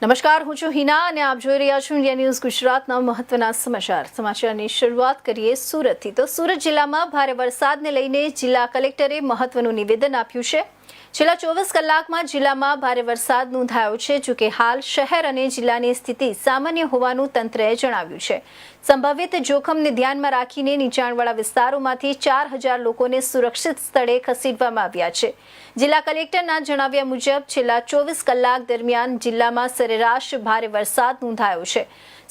નમસ્કાર, હું છું હિના અને આપ જોઈ રહ્યા છો ઇન્ડિયા ન્યૂઝ ગુજરાતના મહત્વના સમાચારની શરૂઆત કરીએ સુરતથી। તો સુરત જિલ્લામાં ભારે વરસાદને લઈને જિલ્લા કલેક્ટરે મહત્વનું નિવેદન આપ્યું છે। છેલ્લા 24 કલાકમાં જિલ્લામાં ભારે વરસાદ નોંધાયો છે। જો કે હાલ શહેર અને જિલ્લાની સ્થિતિ સામાન્ય હોવાનું તંત્રએ જણાવ્યું છે। સંભવિત જોખમને ધ્યાનમાં રાખીને નીચાણવાળા વિસ્તારોમાંથી 4000 લોકોને સુરક્ષિત સ્થળે ખસેડવામાં આવ્યા છે। જિલ્લા કલેક્ટરના જણાવ્યા મુજબ છેલ્લા 24 કલાક દરમિયાન જિલ્લામાં સરેરાશ ભારે વરસાદ નોંધાયો છે।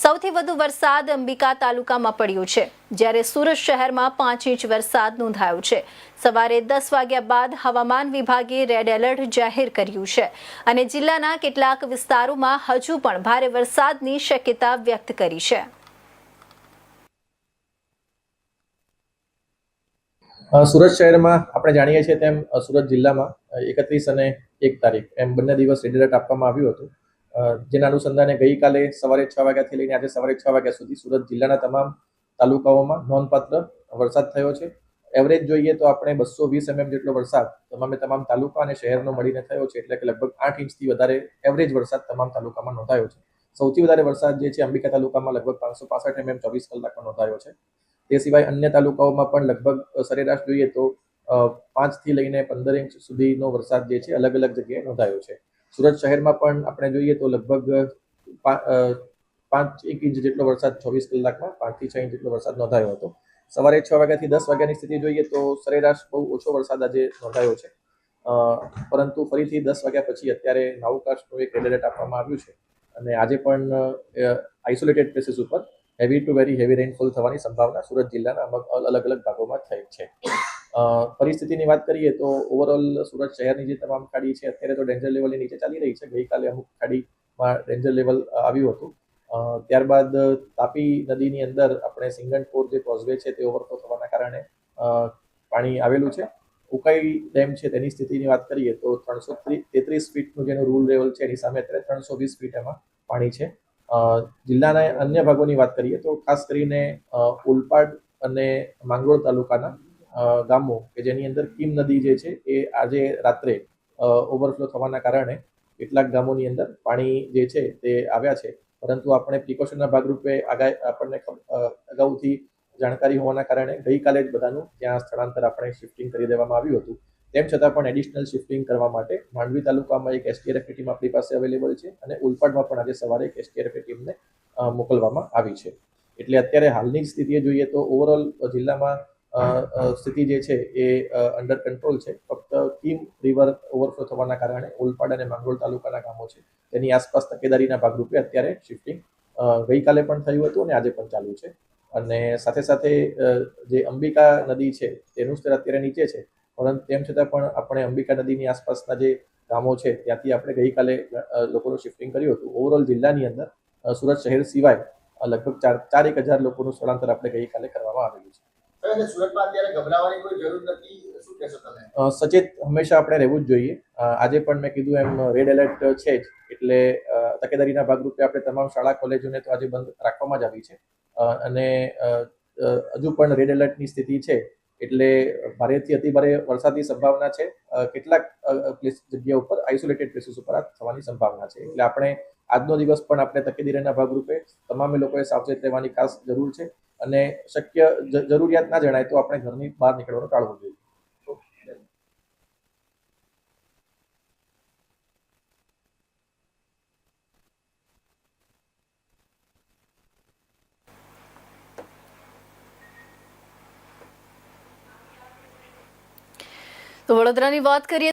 સૌથી વધુ વરસાદ અંબિકા તાલુકામાં પડ્યો છે, જ્યારે સુરત શહેરમાં 5 ઇંચ વરસાદ નોંધાયો છે। સવારે 10 વાગ્યા બાદ હવામાન વિભાગે રેડ એલર્ટ જાહેર કર્યું છે અને જિલ્લાના કેટલાક વિસ્તારોમાં હજુ પણ ભારે વરસાદની શક્યતા વ્યક્ત કરી છે। સુરત શહેરમાં આપણે જાણીએ છીએ તેમ સુરત જિલ્લામાં 31 અને 1 તારીખ એમ બંને દિવસ રેડ એલર્ટ આપવામાં આવ્યું હતું, જેના અનુસંધાને ગઈકાલે સવારે 6 વાગ્યાથી લઈને આજે સવારે 6 વાગ્યા સુધી સુરત જિલ્લાના તમામ તાલુકાઓમાં નોંધપાત્ર વરસાદ થયો છે। એવરેજ જોઈએ તો આપણે 220 mm જેટલો વરસાદ તમામ તાલુકા અને શહેરનો મળીને થયો છે, એટલે કે લગભગ 8 ઇંચથી વધારે એવરેજ વરસાદ તમામ તાલુકામાં નોંધાયો છે। સૌથી વધારે વરસાદ જે છે અંબિકા તાલુકામાં લગભગ 565 mm 24 કલાકમાં નોંધાયો છે। તે સિવાય અન્ય તાલુકાઓમાં પણ લગભગ સરેરાશ જોઈએ તો 5 થી લઈને 15 ઇંચ સુધીનો વરસાદ જે છે અલગ અલગ જગ્યાએ નોંધાયો છે। સુરત શહેરમાં પણ આપણે જોઈએ તો લગભગ 5 ઇંચ જેટલો વરસાદ 24 કલાકમાં 5 થી 6 ઇંચ જેટલો વરસાદ નોંધાયો હતો। સવારે 6 વાગ્યાથી 10 વાગ્યાની સ્થિતિ જોઈએ તો સરેરાશ બહુ ઓછો વરસાદ આજે નોંધાયો છે, પરંતુ ફરીથી 10 વાગ્યા પછી અત્યારે નાઉકાસ્ટનું એક રેડ એલર્ટ આપવામાં આવ્યું છે અને આજે પણ આઇસોલેટેડ પ્લેસીસ ઉપર heavy two very heavy rainfall થવાની સંભાવના સુરત જિલ્લાના અલગ અલગ ભાગોમાં થઈ છે। પરિસ્થિતિની વાત કરીએ તો ઓવરઓલ સુરત શહેરની જે તમામ ખાડી છે અત્યારે તો ડેન્જર લેવલની નીચે ચાલી રહી છે। ગઈકાલે અમુક ખાડીમાં ડેન્જર લેવલ આવ્યું હતું, ત્યારબાદ તાપી નદીની અંદર આપણે સિંગણપોર જે કોઝવે છે તે ઓવરફ્લો થવાના કારણે પાણી આવેલું છે। ઉકાઈ ડેમ છે તેની સ્થિતિની વાત કરીએ તો 333 ફીટનું જેનું રૂલ લેવલ છે એની સામે અત્યારે 320 ફીટ એમાં પાણી છે। જિલ્લાના અન્ય ભાગોની વાત કરીએ તો ખાસ કરીને ઓલપાડ અને માંગરોળ તાલુકાના ગામો કે જેની અંદર કીમ નદી જે છે એ આજે રાત્રે ઓવરફ્લો થવાના કારણે કેટલાક ગામોની અંદર પાણી જે છે તે આવ્યા છે, પરંતુ આપણે પ્રિકોશનના ભાગરૂપે આપણને અગાઉથી જાણકારી હોવાના કારણે ગઈકાલે જ બધાનું ત્યાં સ્થળાંતર આપણે શિફ્ટિંગ કરી દેવામાં આવ્યું હતું। તેમ છતાં પણ એડિશનલ શિફ્ટિંગ કરવા માટે માંડવી તાલુકામાં એક એસટીઆરએફની ટીમ આપણી પાસે અવેલેબલ છે અને ઉલપાડમાં પણ આજે સવારે એક એસટીઆરએફની ટીમને મોકલવામાં આવી છે। એટલે અત્યારે હાલની સ્થિતિએ જોઈએ તો ઓવરઓલ જિલ્લામાં સ્થિતિ જે છે એ અંડર કંટ્રોલ છે। ફક્ત કીમ રિવર ઓવરફ્લો થવાના કારણે ઓલપાડ અને માંગરોળ તાલુકાના ગામો છે તેની આસપાસ તકેદારીના ભાગરૂપે અત્યારે શિફ્ટિંગ ગઈકાલે પણ થયું હતું અને આજે પણ ચાલુ છે। અને સાથે સાથે જે અંબિકા નદી છે તેનું સ્તર અત્યારે નીચે છે, પરંતુ તેમ છતાં પણ આપણે અંબિકા નદીની આસપાસના જે ગામો છે ત્યાંથી આપણે ગઈકાલે લોકોનું શિફ્ટિંગ કર્યું હતું। ઓવરઓલ જિલ્લાની અંદર સુરત શહેર સિવાય લગભગ 4-1000 લોકોનું સ્થળાંતર આપણે ગઈકાલે કરવામાં આવેલું છે। સુરતમાં અત્યારે ગભરાવાની કોઈ જરૂર નથી, શું કહેશો તમે? સચેત હંમેશા આપણે રહેવું જ જોઈએ। આજે પણ મેં કીધું એમ રેડ એલર્ટ છે જ, એટલે તકેદારીના ભાગરૂપે આપણે તમામ શાળા કોલેજોને તો આજે બંધ રાખવામાં જ આવી છે અને હજુ પણ રેડ એલર્ટની સ્થિતિ છે, એટલે ભારેથી અતિભારે વરસાદની સંભાવના છે। કેટલાક જગ્યા ઉપર આઇસોલેટેડ પ્લેસીસ ઉપર આ થવાની સંભાવના છે, એટલે આપણે આજનો દિવસ પણ આપણે તકેદારીના ભાગરૂપે તમામે લોકોએ સાવચેત રહેવાની ખાસ જરૂર છે અને શક્ય જરૂરિયાત ના જણાય તો આપણે ઘરની બહાર નીકળવાનું ટાળવું જોઈએ। તો વડોદરાની વાત કરીએ